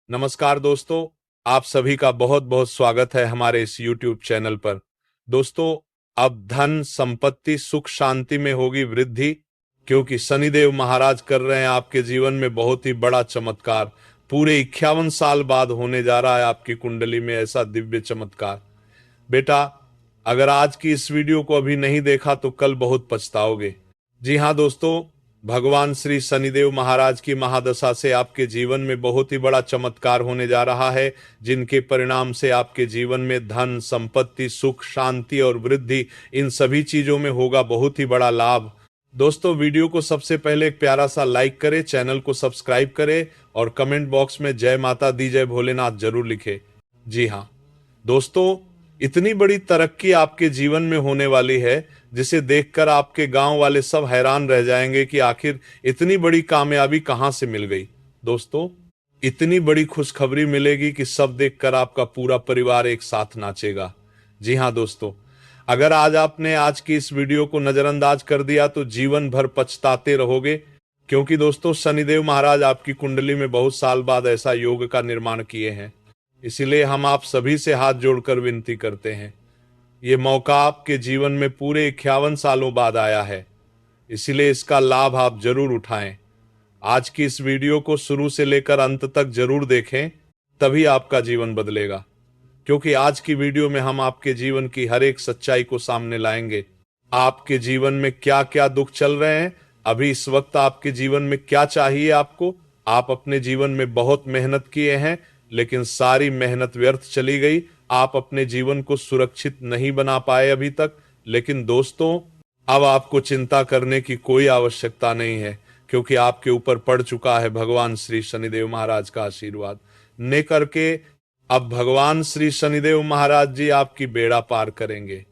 नमस्कार दोस्तों, आप सभी का बहुत बहुत स्वागत है हमारे इस YouTube चैनल पर। दोस्तों, अब धन संपत्ति सुख शांति में होगी वृद्धि, क्योंकि शनिदेव महाराज कर रहे हैं आपके जीवन में बहुत ही बड़ा चमत्कार। पूरे 51 साल बाद होने जा रहा है आपकी कुंडली में ऐसा दिव्य चमत्कार। बेटा, अगर आज की इस वीडियो को अभी नहीं देखा तो कल बहुत पछताओगे। जी हाँ दोस्तों, भगवान श्री शनिदेव महाराज की महादशा से आपके जीवन में बहुत ही बड़ा चमत्कार होने जा रहा है, जिनके परिणाम से आपके जीवन में धन संपत्ति सुख शांति और वृद्धि इन सभी चीजों में होगा बहुत ही बड़ा लाभ। दोस्तों, वीडियो को सबसे पहले एक प्यारा सा लाइक करें, चैनल को सब्सक्राइब करें और कमेंट बॉक्स में जय माता दी जय भोलेनाथ जरूर लिखें। जी हाँ दोस्तों, इतनी बड़ी तरक्की आपके जीवन में होने वाली है जिसे देखकर आपके गांव वाले सब हैरान रह जाएंगे कि आखिर इतनी बड़ी कामयाबी कहां से मिल गई। दोस्तों, इतनी बड़ी खुशखबरी मिलेगी कि सब देखकर आपका पूरा परिवार एक साथ नाचेगा। जी हां दोस्तों, अगर आज आपने आज की इस वीडियो को नजरअंदाज कर दिया तो जीवन भर पछताते रहोगे, क्योंकि दोस्तों शनिदेव महाराज आपकी कुंडली में बहुत साल बाद ऐसा योग का निर्माण किए हैं। इसीलिए हम आप सभी से हाथ जोड़कर विनती करते हैं, ये मौका आपके जीवन में पूरे 51 सालों बाद आया है, इसीलिए इसका लाभ आप जरूर उठाएं। आज की इस वीडियो को शुरू से लेकर अंत तक जरूर देखें, तभी आपका जीवन बदलेगा। क्योंकि आज की वीडियो में हम आपके जीवन की हर एक सच्चाई को सामने लाएंगे। आपके जीवन में क्या क्या दुख चल रहे हैं, अभी इस वक्त आपके जीवन में क्या चाहिए आपको। आप अपने जीवन में बहुत मेहनत किए हैं, लेकिन सारी मेहनत व्यर्थ चली गई। आप अपने जीवन को सुरक्षित नहीं बना पाए अभी तक। लेकिन दोस्तों, अब आपको चिंता करने की कोई आवश्यकता नहीं है, क्योंकि आपके ऊपर पड़ चुका है भगवान श्री शनिदेव महाराज का आशीर्वाद। ने करके अब भगवान श्री शनिदेव महाराज जी आपकी बेड़ा पार करेंगे।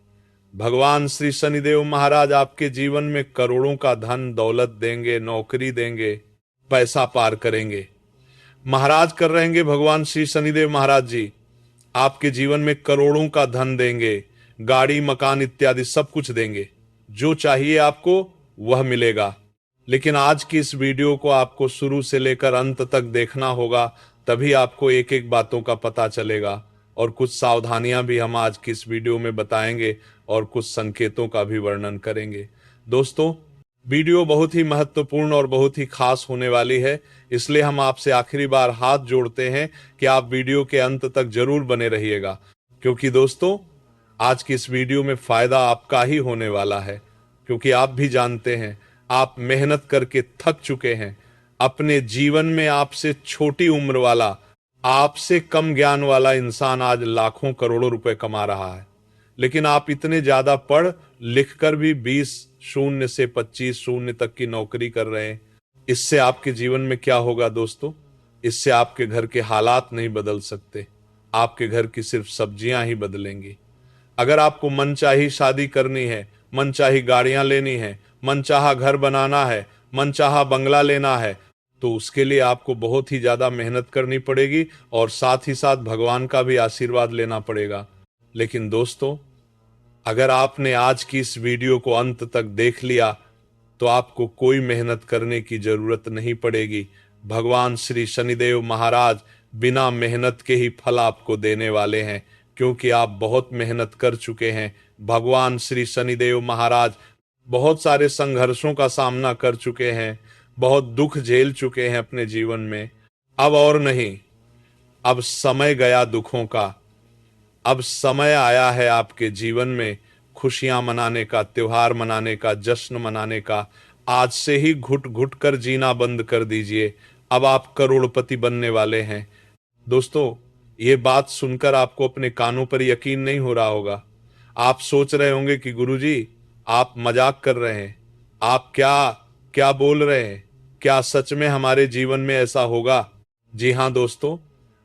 भगवान श्री शनिदेव महाराज आपके जीवन में करोड़ों का धन दौलत देंगे, नौकरी देंगे, पैसा पार करेंगे। महाराज कर रहेंगे भगवान श्री शनिदेव महाराज जी आपके जीवन में करोड़ों का धन देंगे, गाड़ी मकान इत्यादि सब कुछ देंगे। जो चाहिए आपको वह मिलेगा। लेकिन आज की इस वीडियो को आपको शुरू से लेकर अंत तक देखना होगा, तभी आपको एक एक बातों का पता चलेगा। और कुछ सावधानियां भी हम आज की इस वीडियो में बताएंगे और कुछ संकेतों का भी वर्णन करेंगे। दोस्तों, वीडियो बहुत ही महत्वपूर्ण और बहुत ही खास होने वाली है, इसलिए हम आपसे आखिरी बार हाथ जोड़ते हैं कि आप वीडियो के अंत तक जरूर बने रहिएगा। क्योंकि दोस्तों, आज की इस वीडियो में फायदा आपका ही होने वाला है। क्योंकि आप भी जानते हैं, आप मेहनत करके थक चुके हैं। अपने जीवन में आपसे छोटी उम्र वाला, आपसे कम ज्ञान वाला इंसान आज लाखों करोड़ों रुपए कमा रहा है। लेकिन आप इतने ज्यादा पढ़ लिख कर भी 20 शून्य से 25 शून्य तक की नौकरी कर रहे हैं। इससे आपके जीवन में क्या होगा दोस्तों? इससे आपके घर के हालात नहीं बदल सकते, आपके घर की सिर्फ सब्जियां ही बदलेंगी। अगर आपको मनचाही शादी करनी है, मनचाही गाड़ियां लेनी है, मनचाहा घर बनाना है, मनचाहा बंगला लेना है, तो उसके लिए आपको बहुत ही ज्यादा मेहनत करनी पड़ेगी और साथ ही साथ भगवान का भी आशीर्वाद लेना पड़ेगा। लेकिन दोस्तों, अगर आपने आज की इस वीडियो को अंत तक देख लिया तो आपको कोई मेहनत करने की जरूरत नहीं पड़ेगी। भगवान श्री शनिदेव महाराज बिना मेहनत के ही फल आपको देने वाले हैं, क्योंकि आप बहुत मेहनत कर चुके हैं। भगवान श्री शनिदेव महाराज बहुत सारे संघर्षों का सामना कर चुके हैं, बहुत दुख झेल चुके हैं अपने जीवन में। अब और नहीं, अब समय गया दुखों का। अब समय आया है आपके जीवन में खुशियां मनाने का, त्योहार मनाने का, जश्न मनाने का। आज से ही घुट घुट कर जीना बंद कर दीजिए। अब आप करोड़पति बनने वाले हैं। दोस्तों, ये बात सुनकर आपको अपने कानों पर यकीन नहीं हो रहा होगा। आप सोच रहे होंगे कि गुरुजी, आप मजाक कर रहे हैं, आप क्या क्या बोल रहे हैं, क्या सच में हमारे जीवन में ऐसा होगा? जी हां दोस्तों,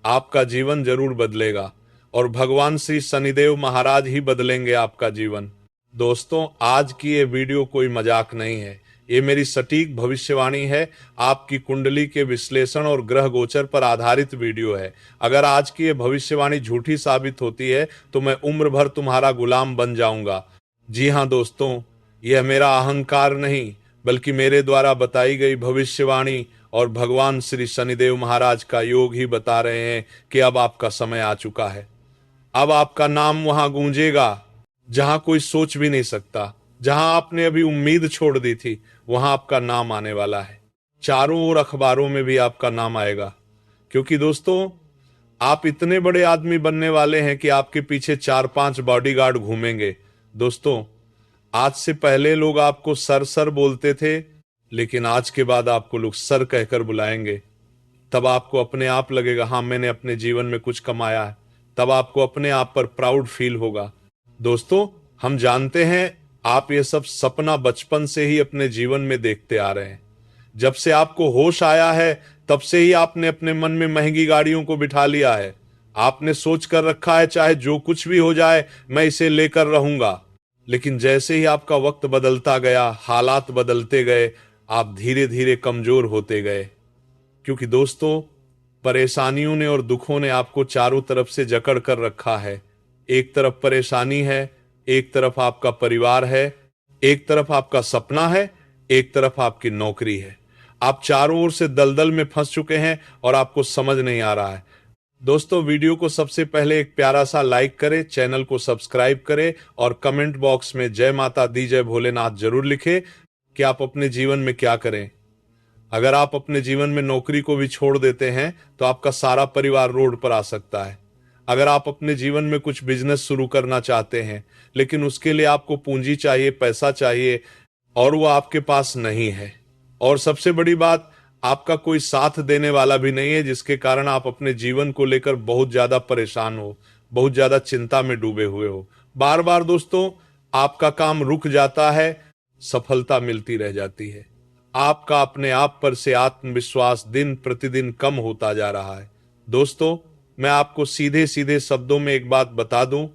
आपका जीवन जरूर बदलेगा और भगवान श्री शनिदेव महाराज ही बदलेंगे आपका जीवन। दोस्तों, आज की ये वीडियो कोई मजाक नहीं है, ये मेरी सटीक भविष्यवाणी है। आपकी कुंडली के विश्लेषण और ग्रह गोचर पर आधारित वीडियो है। अगर आज की ये भविष्यवाणी झूठी साबित होती है तो मैं उम्र भर तुम्हारा गुलाम बन जाऊंगा। जी हां दोस्तों, यह मेरा अहंकार नहीं, बल्कि मेरे द्वारा बताई गई भविष्यवाणी और भगवान श्री शनिदेव महाराज का योग ही बता रहे हैं कि अब आपका समय आ चुका है। अब आपका नाम वहां गूंजेगा जहां कोई सोच भी नहीं सकता। जहां आपने अभी उम्मीद छोड़ दी थी वहां आपका नाम आने वाला है। चारों ओर अखबारों में भी आपका नाम आएगा, क्योंकि दोस्तों आप इतने बड़े आदमी बनने वाले हैं कि आपके पीछे 4-5 बॉडीगार्ड घूमेंगे। दोस्तों, आज से पहले लोग आपको सर सर बोलते थे, लेकिन आज के बाद आपको लोग सर कहकर बुलाएंगे। तब आपको अपने आप लगेगा, हाँ मैंने अपने जीवन में कुछ कमाया है। तब आपको अपने आप पर प्राउड फील होगा। दोस्तों, हम जानते हैं आप ये सब सपना बचपन से ही अपने जीवन में देखते आ रहे हैं। जब से आपको होश आया है तब से ही आपने अपने मन में महंगी गाड़ियों को बिठा लिया है। आपने सोच कर रखा है चाहे जो कुछ भी हो जाए मैं इसे लेकर रहूंगा। लेकिन जैसे ही आपका वक्त बदलता गया, हालात बदलते गए, आप धीरे धीरे कमजोर होते गए। क्योंकि दोस्तों, परेशानियों ने और दुखों ने आपको चारों तरफ से जकड़ कर रखा है। एक तरफ परेशानी है, एक तरफ आपका परिवार है, एक तरफ आपका सपना है, एक तरफ आपकी नौकरी है। आप चारों ओर से दलदल में फंस चुके हैं और आपको समझ नहीं आ रहा है। दोस्तों, वीडियो को सबसे पहले एक प्यारा सा लाइक करें, चैनल को सब्सक्राइब करें और कमेंट बॉक्स में जय माता दी जय भोलेनाथ जरूर लिखें कि आप अपने जीवन में क्या करें। अगर आप अपने जीवन में नौकरी को भी छोड़ देते हैं तो आपका सारा परिवार रोड पर आ सकता है। अगर आप अपने जीवन में कुछ बिजनेस शुरू करना चाहते हैं, लेकिन उसके लिए आपको पूंजी चाहिए, पैसा चाहिए, और वो आपके पास नहीं है, और सबसे बड़ी बात, आपका कोई साथ देने वाला भी नहीं है, जिसके कारण आप अपने जीवन को लेकर बहुत ज्यादा परेशान हो, बहुत ज्यादा चिंता में डूबे हुए हो। बार बार दोस्तों आपका काम रुक जाता है, सफलता मिलती रह जाती है। आपका अपने आप पर से आत्मविश्वास दिन प्रतिदिन कम होता जा रहा है। दोस्तों, मैं आपको सीधे सीधे शब्दों में एक बात बता दूं,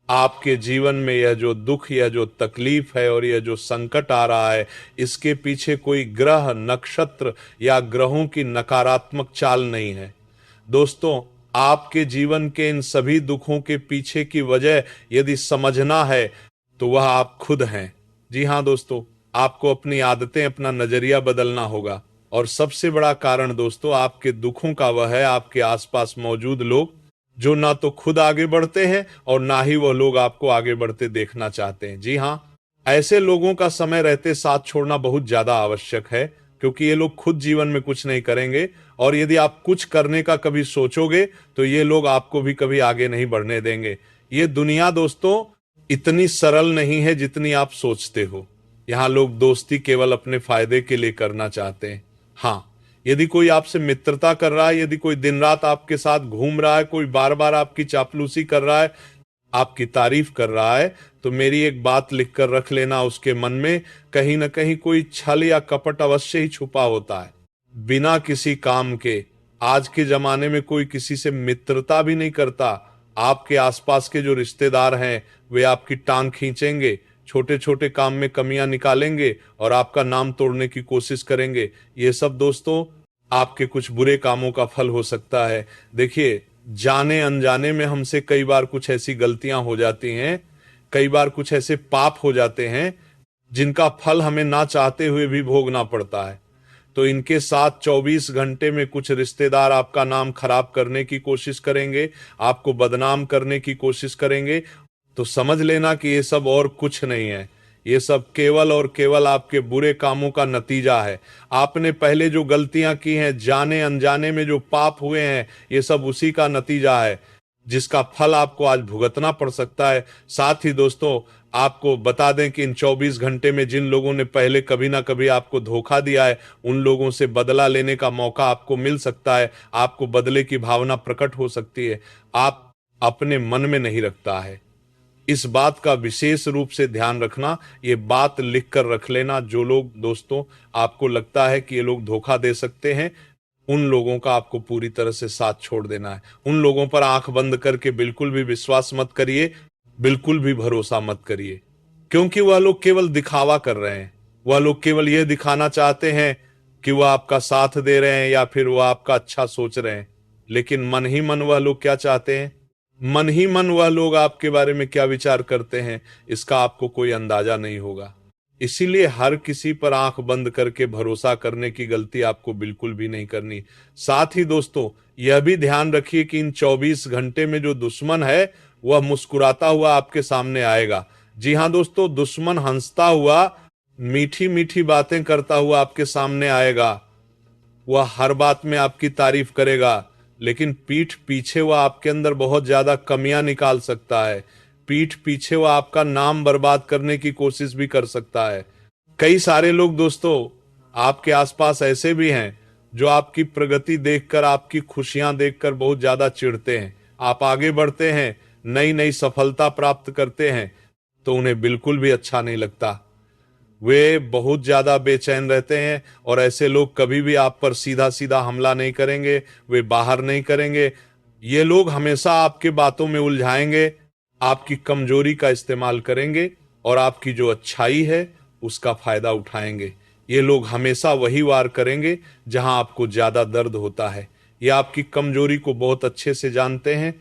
आपके जीवन में यह जो दुख, यह जो तकलीफ है और यह जो संकट आ रहा है, इसके पीछे कोई ग्रह, नक्षत्र या ग्रहों की नकारात्मक चाल नहीं है। दोस्तों, आपके जीवन के इन सभी दुखों के पीछे की वजह यदि समझना है तो वह आप खुद हैं। जी हाँ दोस्तों, आपको अपनी आदतें, अपना नजरिया बदलना होगा। और सबसे बड़ा कारण दोस्तों आपके दुखों का वह है आपके आसपास मौजूद लोग, जो ना तो खुद आगे बढ़ते हैं और ना ही वह लोग आपको आगे बढ़ते देखना चाहते हैं। जी हाँ, ऐसे लोगों का समय रहते साथ छोड़ना बहुत ज्यादा आवश्यक है, क्योंकि ये लोग खुद जीवन में कुछ नहीं करेंगे, और यदि आप कुछ करने का कभी सोचोगे तो ये लोग आपको भी कभी आगे नहीं बढ़ने देंगे। ये दुनिया दोस्तों इतनी सरल नहीं है जितनी आप सोचते हो। यहाँ लोग दोस्ती केवल अपने फायदे के लिए करना चाहते हैं। हाँ, यदि कोई आपसे मित्रता कर रहा है, यदि कोई दिन रात आपके साथ घूम रहा है, कोई बार बार आपकी चापलूसी कर रहा है, आपकी तारीफ कर रहा है, तो मेरी एक बात लिख कर रख लेना, उसके मन में कहीं ना कहीं कोई छल या कपट अवश्य ही छुपा होता है। बिना किसी काम के आज के जमाने में कोई किसी से मित्रता भी नहीं करता। आपके आसपास के जो रिश्तेदार हैं वे आपकी टांग खींचेंगे, छोटे छोटे काम में कमियां निकालेंगे और आपका नाम तोड़ने की कोशिश करेंगे। ये सब दोस्तों आपके कुछ बुरे कामों का फल हो सकता है। देखिए, जाने अनजाने में हमसे कई बार कुछ ऐसी गलतियां हो जाती हैं, कई बार कुछ ऐसे पाप हो जाते हैं जिनका फल हमें ना चाहते हुए भी भोगना पड़ता है। तो इनके साथ 24 घंटे में कुछ रिश्तेदार आपका नाम खराब करने की कोशिश करेंगे, आपको बदनाम करने की कोशिश करेंगे, तो समझ लेना कि ये सब और कुछ नहीं है। ये सब केवल और केवल आपके बुरे कामों का नतीजा है। आपने पहले जो गलतियां की हैं, जाने अनजाने में जो पाप हुए हैं, ये सब उसी का नतीजा है, जिसका फल आपको आज भुगतना पड़ सकता है। साथ ही दोस्तों आपको बता दें कि इन 24 घंटे में जिन लोगों ने पहले कभी ना कभी आपको धोखा दिया है, उन लोगों से बदला लेने का मौका आपको मिल सकता है। आपको बदले की भावना प्रकट हो सकती है। आप अपने मन में नहीं रखता है। इस बात का विशेष रूप से ध्यान रखना, ये बात लिख कर रख लेना। जो लोग दोस्तों आपको लगता है कि ये लोग धोखा दे सकते हैं, उन लोगों का आपको पूरी तरह से साथ छोड़ देना है। उन लोगों पर आंख बंद करके बिल्कुल भी विश्वास मत करिए, बिल्कुल भी भरोसा मत करिए, क्योंकि वह लोग केवल दिखावा कर रहे हैं। वह लोग केवल यह दिखाना चाहते हैं कि वह आपका साथ दे रहे हैं या फिर वह आपका अच्छा सोच रहे हैं, लेकिन मन ही मन वह लोग क्या चाहते हैं, मन ही मन वह लोग आपके बारे में क्या विचार करते हैं, इसका आपको कोई अंदाजा नहीं होगा। इसीलिए हर किसी पर आंख बंद करके भरोसा करने की गलती आपको बिल्कुल भी नहीं करनी। साथ ही दोस्तों यह भी ध्यान रखिए कि इन 24 घंटे में जो दुश्मन है वह मुस्कुराता हुआ आपके सामने आएगा। जी हां दोस्तों, दुश्मन हंसता हुआ मीठी मीठी बातें करता हुआ आपके सामने आएगा। वह हर बात में आपकी तारीफ करेगा, लेकिन पीठ पीछे वह आपके अंदर बहुत ज्यादा कमियां निकाल सकता है। पीठ पीछे वह आपका नाम बर्बाद करने की कोशिश भी कर सकता है। कई सारे लोग दोस्तों आपके आसपास ऐसे भी हैं जो आपकी प्रगति देखकर, आपकी खुशियां देखकर बहुत ज्यादा चिढ़ते हैं। आप आगे बढ़ते हैं, नई नई सफलता प्राप्त करते हैं, तो उन्हें बिल्कुल भी अच्छा नहीं लगता। वे बहुत ज्यादा बेचैन रहते हैं और ऐसे लोग कभी भी आप पर सीधा सीधा हमला नहीं करेंगे, वे बाहर नहीं करेंगे। ये लोग हमेशा आपके बातों में उलझाएंगे, आपकी कमजोरी का इस्तेमाल करेंगे और आपकी जो अच्छाई है उसका फायदा उठाएंगे। ये लोग हमेशा वही वार करेंगे जहां आपको ज्यादा दर्द होता है। ये आपकी कमजोरी को बहुत अच्छे से जानते हैं।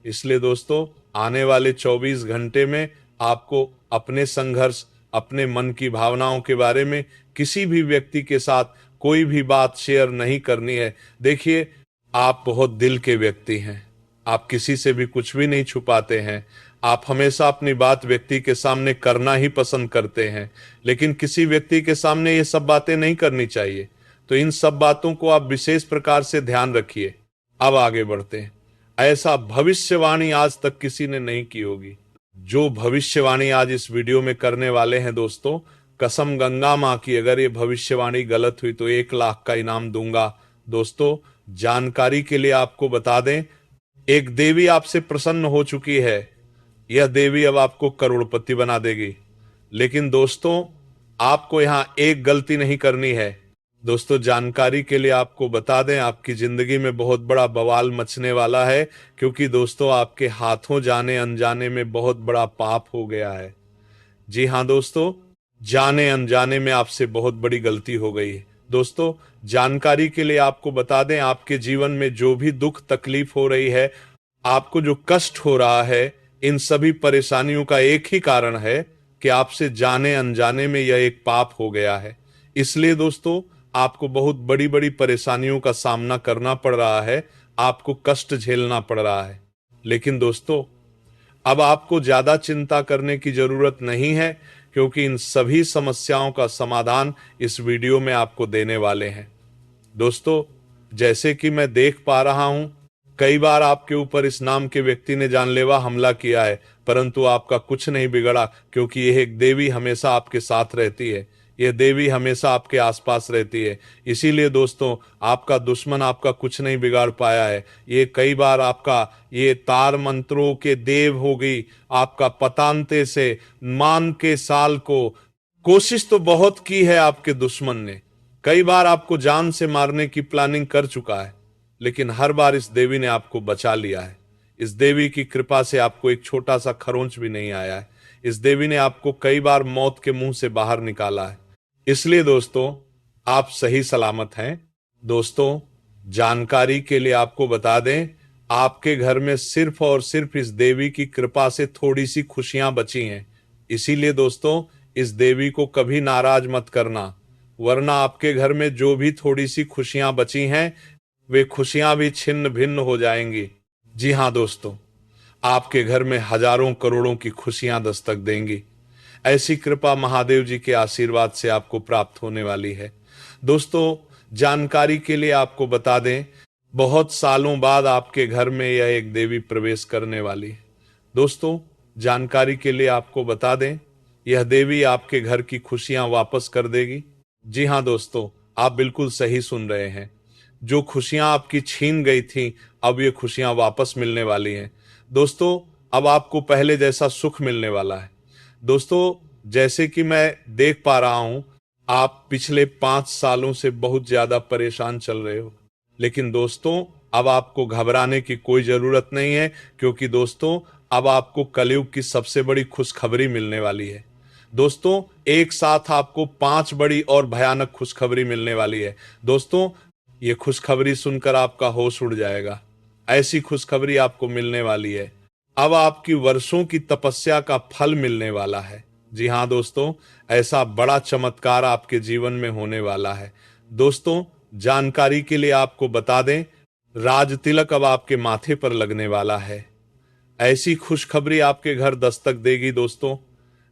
इसलिए दोस्तों आने वाले 24 घंटे में आपको अपने संघर्ष, अपने मन की भावनाओं के बारे में किसी भी व्यक्ति के साथ कोई भी बात शेयर नहीं करनी है। देखिए, आप बहुत दिल के व्यक्ति हैं, आप किसी से भी कुछ भी नहीं छुपाते हैं। आप हमेशा अपनी बात व्यक्ति के सामने करना ही पसंद करते हैं, लेकिन किसी व्यक्ति के सामने ये सब बातें नहीं करनी चाहिए। तो इन सब बातों को आप विशेष प्रकार से ध्यान रखिए। अब आगे बढ़ते हैं। ऐसा भविष्यवाणी आज तक किसी ने नहीं की होगी जो भविष्यवाणी आज इस वीडियो में करने वाले हैं दोस्तों। कसम गंगा मां की, अगर ये भविष्यवाणी गलत हुई तो 1 लाख का इनाम दूंगा। दोस्तों जानकारी के लिए आपको बता दें, एक देवी आपसे प्रसन्न हो चुकी है। यह देवी अब आपको करोड़पति बना देगी। लेकिन दोस्तों आपको यहां एक गलती नहीं करनी है। दोस्तों जानकारी के लिए आपको बता दें, आपकी जिंदगी में बहुत बड़ा बवाल मचने वाला है, क्योंकि दोस्तों आपके हाथों जाने अनजाने में बहुत बड़ा पाप हो गया है। जी हां दोस्तों, जाने अनजाने में आपसे बहुत बड़ी गलती हो गई है। दोस्तों जानकारी के लिए आपको बता दें, आपके जीवन में जो भी दुख तकलीफ हो रही है, आपको जो कष्ट हो रहा है, इन सभी परेशानियों का एक ही कारण है कि आपसे जाने अनजाने में यह एक पाप हो गया है। इसलिए दोस्तों आपको बहुत बड़ी बड़ी परेशानियों का सामना करना पड़ रहा है, आपको कष्ट झेलना पड़ रहा है। लेकिन दोस्तों अब आपको ज्यादा चिंता करने की जरूरत नहीं है, क्योंकि इन सभी समस्याओं का समाधान इस वीडियो में आपको देने वाले हैं। दोस्तों जैसे कि मैं देख पा रहा हूं, कई बार आपके ऊपर इस नाम के व्यक्ति ने जानलेवा हमला किया है, परंतु आपका कुछ नहीं बिगड़ा, क्योंकि यह एक देवी हमेशा आपके साथ रहती है। यह देवी हमेशा आपके आसपास रहती है। इसीलिए दोस्तों आपका दुश्मन आपका कुछ नहीं बिगाड़ पाया है। ये कई बार आपका ये तार मंत्रों के देव हो गई, आपका पतांते से मान के साल को कोशिश तो बहुत की है आपके दुश्मन ने। कई बार आपको जान से मारने की प्लानिंग कर चुका है, लेकिन हर बार इस देवी ने आपको बचा लिया है। इस देवी की कृपा से आपको एक छोटा सा खरोंच भी नहीं आया है। इस देवी ने आपको कई बार मौत के मुंह से बाहर निकाला है। इसलिए दोस्तों आप सही सलामत हैं। दोस्तों जानकारी के लिए आपको बता दें, आपके घर में सिर्फ और सिर्फ इस देवी की कृपा से थोड़ी सी खुशियां बची हैं। इसीलिए दोस्तों इस देवी को कभी नाराज मत करना, वरना आपके घर में जो भी थोड़ी सी खुशियां बची हैं वे खुशियां भी छिन्न भिन्न हो जाएंगी। जी हां दोस्तों, आपके घर में हजारों करोड़ों की खुशियां दस्तक देंगी। ऐसी कृपा महादेव जी के आशीर्वाद से आपको प्राप्त होने वाली है। दोस्तों जानकारी के लिए आपको बता दें, बहुत सालों बाद आपके घर में यह एक देवी प्रवेश करने वाली है। दोस्तों जानकारी के लिए आपको बता दें, यह देवी आपके घर की खुशियां वापस कर देगी। जी हां दोस्तों, आप बिल्कुल सही सुन रहे हैं। जो खुशियां आपकी छीन गई थी, अब ये खुशियां वापस मिलने वाली हैं। दोस्तों अब आपको पहले जैसा सुख मिलने वाला है। दोस्तों जैसे कि मैं देख पा रहा हूं, आप पिछले 5 सालों से बहुत ज्यादा परेशान चल रहे हो, लेकिन दोस्तों अब आपको घबराने की कोई जरूरत नहीं है, क्योंकि दोस्तों अब आपको कलयुग की सबसे बड़ी खुशखबरी मिलने वाली है। दोस्तों एक साथ आपको 5 बड़ी और भयानक खुशखबरी मिलने वाली है। दोस्तों ये खुशखबरी सुनकर आपका होश उड़ जाएगा। ऐसी खुशखबरी आपको मिलने वाली है। अब आपकी वर्षों की तपस्या का फल मिलने वाला है। जी हाँ दोस्तों, ऐसा बड़ा चमत्कार आपके जीवन में होने वाला है। दोस्तों, जानकारी के लिए आपको बता दें, राज तिलक अब आपके माथे पर लगने वाला है। ऐसी खुशखबरी आपके घर दस्तक देगी दोस्तों।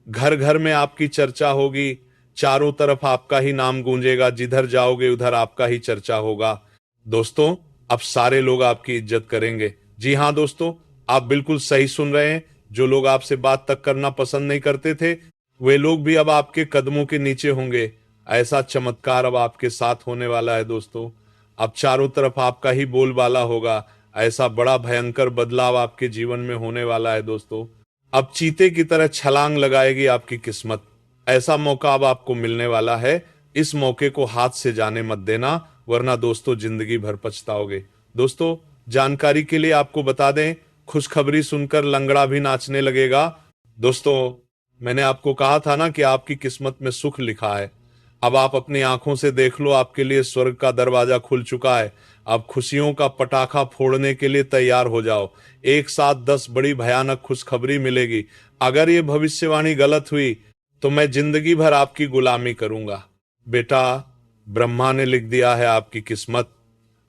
घर घर में आपकी चर्चा होगी, चारों तरफ आपका ही नाम गूंजेगा, जिधर जाओगे उधर आपका ही चर्चा होगा। दोस्तों, अब सारे लोग आपकी इज्जत करेंगे। जी हाँ दोस्तों, आप बिल्कुल सही सुन रहे हैं। जो लोग आपसे बात तक करना पसंद नहीं करते थे, वे लोग भी अब आपके कदमों के नीचे होंगे। ऐसा चमत्कार अब आपके साथ होने वाला है दोस्तों। अब चारों तरफ आपका ही बोलबाला होगा। ऐसा बड़ा भयंकर बदलाव आपके जीवन में होने वाला है दोस्तों। अब चीते की तरह छलांग लगाएगी आपकी किस्मत। ऐसा मौका अब आपको मिलने वाला है। इस मौके को हाथ से जाने मत देना, वरना दोस्तों जिंदगी भर पछताओगे। दोस्तों, जानकारी के लिए आपको बता दें, खुशखबरी सुनकर लंगड़ा भी नाचने लगेगा। दोस्तों, मैंने आपको कहा था ना कि आपकी किस्मत में सुख लिखा है। अब आप अपनी आंखों से देख लो, आपके लिए स्वर्ग का दरवाजा खुल चुका है। अब खुशियों का पटाखा फोड़ने के लिए तैयार हो जाओ। एक साथ 10 बड़ी भयानक खुशखबरी मिलेगी। अगर ये भविष्यवाणी गलत हुई तो मैं जिंदगी भर आपकी गुलामी करूंगा। बेटा, ब्रह्मा ने लिख दिया है आपकी किस्मत।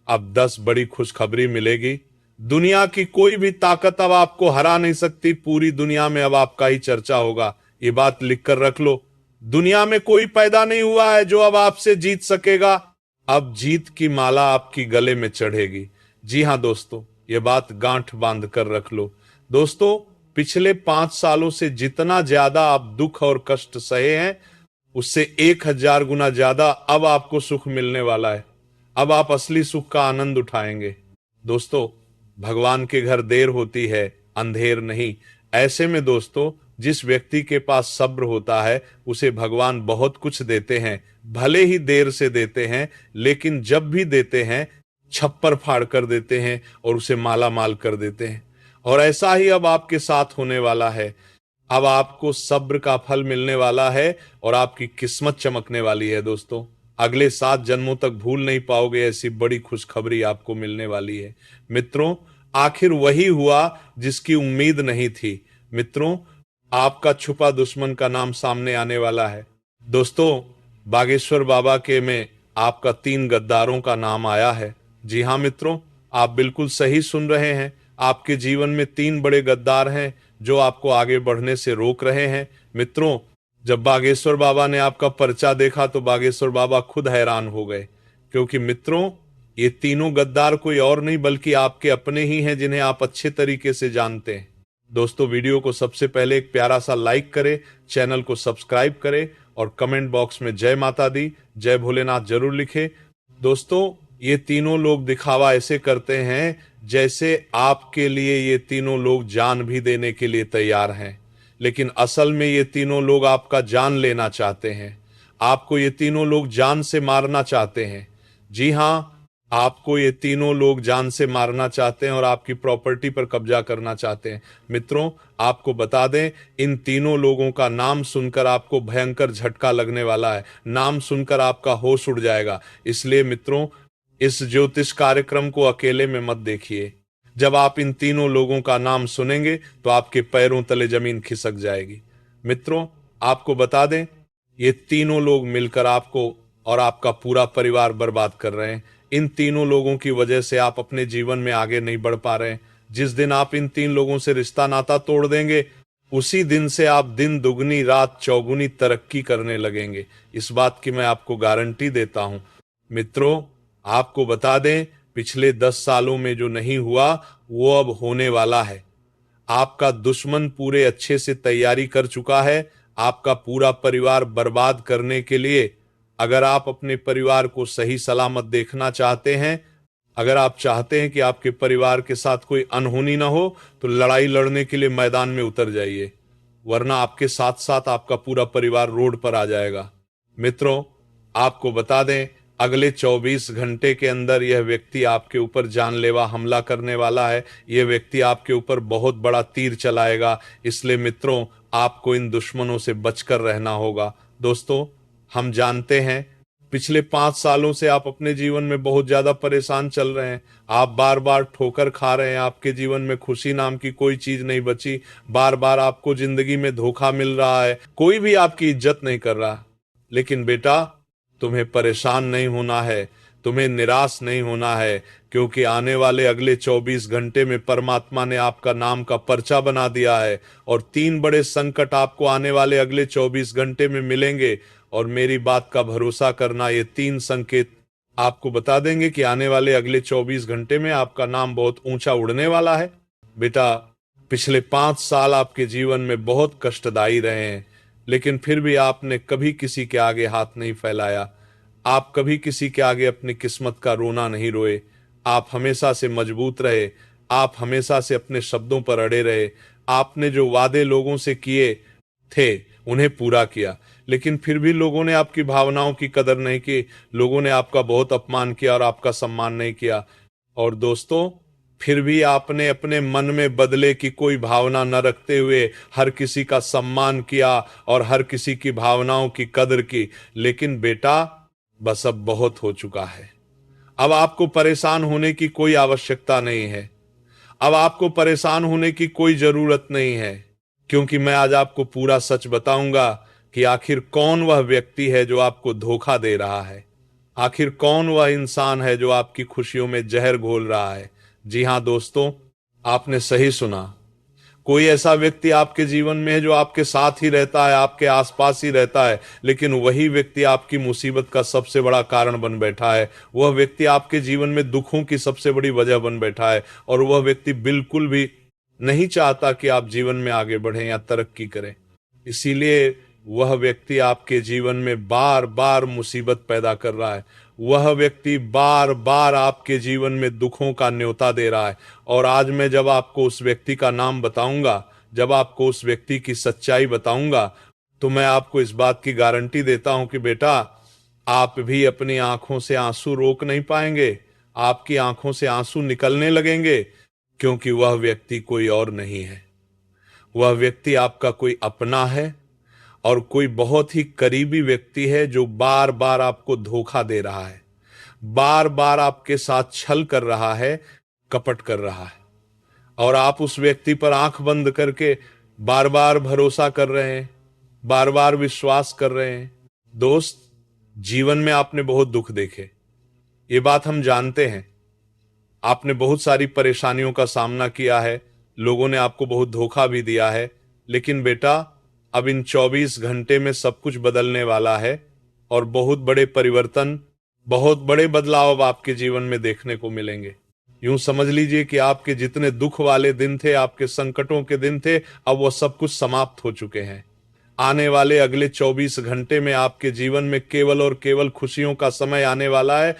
अब 10 बड़ी खुशखबरी मिलेगी। दुनिया की कोई भी ताकत अब आपको हरा नहीं सकती। पूरी दुनिया में अब आपका ही चर्चा होगा। ये बात लिखकर रख लो। दुनिया में कोई पैदा नहीं हुआ है जो अब आपसे जीत सकेगा। अब जीत की माला आपकी गले में चढ़ेगी। जी हाँ दोस्तों, ये बात गांठ बांध कर रख लो। दोस्तों, पिछले 5 सालों से जितना ज्यादा आप दुख और कष्ट सहे हैं, उससे 1000 गुना ज्यादा अब आपको सुख मिलने वाला है। अब आप असली सुख का आनंद उठाएंगे। दोस्तों, भगवान के घर देर होती है, अंधेर नहीं। ऐसे में दोस्तों, जिस व्यक्ति के पास सब्र होता है, उसे भगवान बहुत कुछ देते हैं। भले ही देर से देते हैं, लेकिन जब भी देते हैं, छप्पर फाड़ कर देते हैं और उसे माला माल कर देते हैं। और ऐसा ही अब आपके साथ होने वाला है। अब आपको सब्र का फल मिलने वाला है और आपकी किस्मत चमकने वाली है दोस्तों। अगले 7 जन्मों तक भूल नहीं पाओगे, ऐसी बड़ी खुशखबरी आपको मिलने वाली है। मित्रों, आखिर वही हुआ जिसकी उम्मीद नहीं थी। मित्रों, आपका छुपा दुश्मन का नाम सामने आने वाला है। दोस्तों, बागेश्वर बाबा के में आपका 3 गद्दारों का नाम आया है। जी हाँ मित्रों, आप बिल्कुल सही सुन रहे हैं। आपके जीवन में 3 बड़े गद्दार हैं जो आपको आगे बढ़ने से रोक रहे हैं। मित्रों, जब बागेश्वर बाबा ने आपका पर्चा देखा तो बागेश्वर बाबा खुद हैरान हो गए, क्योंकि मित्रों, ये तीनों गद्दार कोई और नहीं बल्कि आपके अपने ही हैं, जिन्हें आप अच्छे तरीके से जानते हैं। दोस्तों, वीडियो को सबसे पहले एक प्यारा सा लाइक करें, चैनल को सब्सक्राइब करें और कमेंट बॉक्स में जय माता दी, जय भोलेनाथ जरूर लिखें। दोस्तों, ये तीनों लोग दिखावा ऐसे करते हैं जैसे आपके लिए ये तीनों लोग जान भी देने के लिए तैयार हैं, लेकिन असल में ये तीनों लोग आपका जान लेना चाहते हैं। आपको ये तीनों लोग जान से मारना चाहते हैं। जी हाँ, आपको ये तीनों लोग जान से मारना चाहते हैं और आपकी प्रॉपर्टी पर कब्जा करना चाहते हैं। मित्रों, आपको बता दें, इन तीनों लोगों का नाम सुनकर आपको भयंकर झटका लगने वाला है। नाम सुनकर आपका होश उड़ जाएगा। इसलिए मित्रों, इस ज्योतिष कार्यक्रम को अकेले में मत देखिए। जब आप इन तीनों लोगों का नाम सुनेंगे तो आपके पैरों तले जमीन खिसक जाएगी। मित्रों, आपको बता दें, ये तीनों लोग मिलकर आपको और आपका पूरा परिवार बर्बाद कर रहे हैं। इन तीनों लोगों की वजह से आप अपने जीवन में आगे नहीं बढ़ पा रहे हैं। जिस दिन आप इन 3 लोगों से रिश्ता नाता तोड़ देंगे, उसी दिन से आप दिन दुगनी रात चौगुनी तरक्की करने लगेंगे। इस बात की मैं आपको गारंटी देता हूं। मित्रों, आपको बता दें, पिछले 10 सालों में जो नहीं हुआ वो अब होने वाला है। आपका दुश्मन पूरे अच्छे से तैयारी कर चुका है आपका पूरा परिवार बर्बाद करने के लिए। अगर आप अपने परिवार को सही सलामत देखना चाहते हैं, अगर आप चाहते हैं कि आपके परिवार के साथ कोई अनहोनी ना हो, तो लड़ाई लड़ने के लिए मैदान में उतर जाइए, वरना आपके साथ साथ आपका पूरा परिवार रोड पर आ जाएगा। मित्रों, आपको बता दें, अगले 24 घंटे के अंदर यह व्यक्ति आपके ऊपर जानलेवा हमला करने वाला है। यह व्यक्ति आपके ऊपर बहुत बड़ा तीर चलाएगा। इसलिए मित्रों, आपको इन दुश्मनों से बचकर रहना होगा। दोस्तों, हम जानते हैं पिछले 5 सालों से आप अपने जीवन में बहुत ज्यादा परेशान चल रहे हैं। आप बार बार ठोकर खा रहे हैं, आपके जीवन में खुशी नाम की कोई चीज नहीं बची। बार बार आपको जिंदगी में धोखा मिल रहा है, कोई भी आपकी इज्जत नहीं कर रहा। लेकिन बेटा, तुम्हें परेशान नहीं होना है, तुम्हें निराश नहीं होना है, क्योंकि आने वाले अगले 24 घंटे में परमात्मा ने आपका नाम का पर्चा बना दिया है। और 3 बड़े संकट आपको आने वाले अगले 24 घंटे में मिलेंगे। और मेरी बात का भरोसा करना, ये 3 संकेत आपको बता देंगे कि आने वाले अगले 24 घंटे में आपका नाम बहुत ऊंचा उड़ने वाला है। बेटा, पिछले 5 साल आपके जीवन में बहुत कष्टदायी रहे हैं, लेकिन फिर भी आपने कभी किसी के आगे हाथ नहीं फैलाया। आप कभी किसी के आगे अपनी किस्मत का रोना नहीं रोए। आप हमेशा से मजबूत रहे, आप हमेशा से अपने शब्दों पर अड़े रहे। आपने जो वादे लोगों से किए थे उन्हें पूरा किया, लेकिन फिर भी लोगों ने आपकी भावनाओं की कदर नहीं की। लोगों ने आपका बहुत अपमान किया और आपका सम्मान नहीं किया। और दोस्तों, फिर भी आपने अपने मन में बदले की कोई भावना न रखते हुए हर किसी का सम्मान किया और हर किसी की भावनाओं की कदर की। लेकिन बेटा, बस अब बहुत हो चुका है। अब आपको परेशान होने की कोई आवश्यकता नहीं है। अब आपको परेशान होने की कोई जरूरत नहीं है, क्योंकि मैं आज आपको पूरा सच बताऊंगा कि आखिर कौन वह व्यक्ति है जो आपको धोखा दे रहा है। आखिर कौन वह इंसान है जो आपकी खुशियों में जहर घोल रहा है। जी हां दोस्तों, आपने सही सुना। कोई ऐसा व्यक्ति आपके जीवन में है जो आपके साथ ही रहता है, आपके आसपास ही रहता है, लेकिन वही व्यक्ति आपकी मुसीबत का सबसे बड़ा कारण बन बैठा है। वह व्यक्ति आपके जीवन में दुखों की सबसे बड़ी वजह बन बैठा है। और वह व्यक्ति बिल्कुल भी नहीं चाहता कि आप जीवन में आगे बढ़ें या तरक्की करें। इसीलिए वह व्यक्ति आपके जीवन में बार बार मुसीबत पैदा कर रहा है। वह व्यक्ति बार बार आपके जीवन में दुखों का न्योता दे रहा है। और आज मैं जब आपको उस व्यक्ति का नाम बताऊंगा, जब आपको उस व्यक्ति की सच्चाई बताऊंगा, तो मैं आपको इस बात की गारंटी देता हूं कि बेटा, आप भी अपनी आंखों से आंसू रोक नहीं पाएंगे। आपकी आंखों से आंसू निकलने लगेंगे, क्योंकि वह व्यक्ति कोई और नहीं है। वह व्यक्ति आपका कोई अपना है और कोई बहुत ही करीबी व्यक्ति है जो बार बार आपको धोखा दे रहा है, बार बार आपके साथ छल कर रहा है, कपट कर रहा है। और आप उस व्यक्ति पर आंख बंद करके बार बार भरोसा कर रहे हैं, बार बार विश्वास कर रहे हैं। दोस्त, जीवन में आपने बहुत दुख देखे, ये बात हम जानते हैं। आपने बहुत सारी परेशानियों का सामना किया है, लोगों ने आपको बहुत धोखा भी दिया है। लेकिन बेटा, अब इन 24 घंटे में सब कुछ बदलने वाला है और बहुत बड़े परिवर्तन, बहुत बड़े बदलाव अब आपके जीवन में देखने को मिलेंगे। यूं समझ लीजिए कि आपके जितने दुख वाले दिन थे, आपके संकटों के दिन थे, अब वो सब कुछ समाप्त हो चुके हैं। आने वाले अगले 24 घंटे में आपके जीवन में केवल और केवल खुशियों का समय आने वाला है।